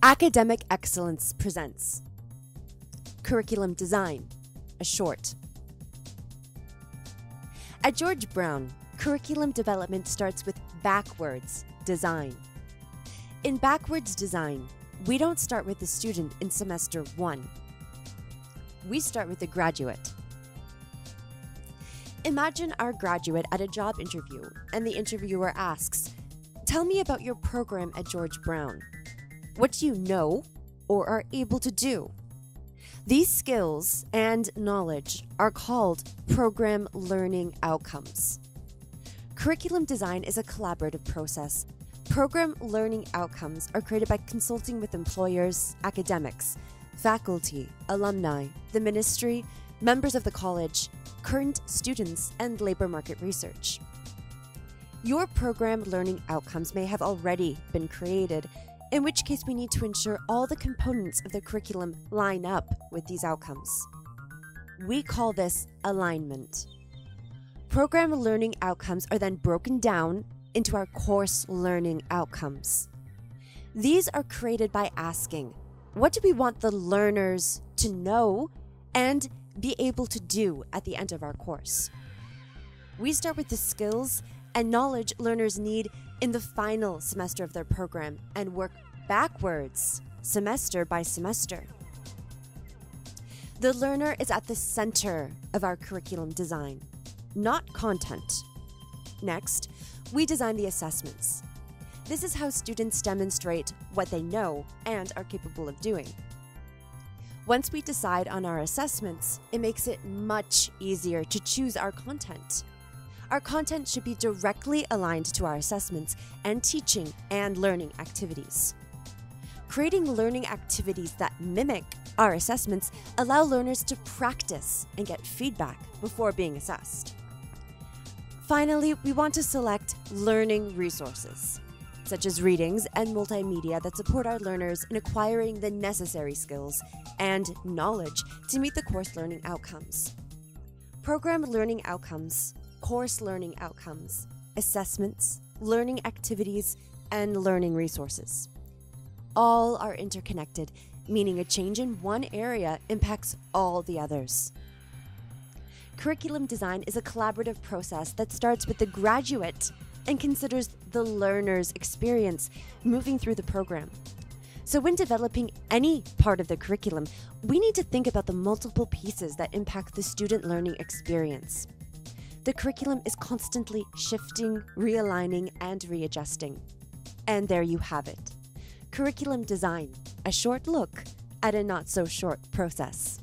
Academic Excellence presents Curriculum Design, a short. At George Brown, curriculum development starts with backwards design. In backwards design, we don't start with the student in semester 1. We start with the graduate. Imagine our graduate at a job interview, and the interviewer asks, "Tell me about your program at George Brown. What do you know or are able to do?" These skills and knowledge are called program learning outcomes. Curriculum design is a collaborative process. Program learning outcomes are created by consulting with employers, academics, faculty, alumni, the ministry, members of the college, current students, and labor market research. Your program learning outcomes may have already been created, in which case we need to ensure all the components of the curriculum line up with these outcomes. We call this alignment. Program learning outcomes are then broken down into our course learning outcomes. These are created by asking, what do we want the learners to know and be able to do at the end of our course? We start with the skills and knowledge learners need in the final semester of their program and work backwards, semester by semester. The learner is at the center of our curriculum design, not content. Next, we design the assessments. This is how students demonstrate what they know and are capable of doing. Once we decide on our assessments, it makes it much easier to choose our content. Our content should be directly aligned to our assessments and teaching and learning activities. Creating learning activities that mimic our assessments allow learners to practice and get feedback before being assessed. Finally, we want to select learning resources, such as readings and multimedia that support our learners in acquiring the necessary skills and knowledge to meet the course learning outcomes. Program learning outcomes, course learning outcomes, assessments, learning activities, and learning resources. All are interconnected, meaning a change in one area impacts all the others. Curriculum design is a collaborative process that starts with the graduate and considers the learner's experience moving through the program. So when developing any part of the curriculum, we need to think about the multiple pieces that impact the student learning experience. The curriculum is constantly shifting, realigning, and readjusting. And there you have it. Curriculum design, a short look at a not-so-short process.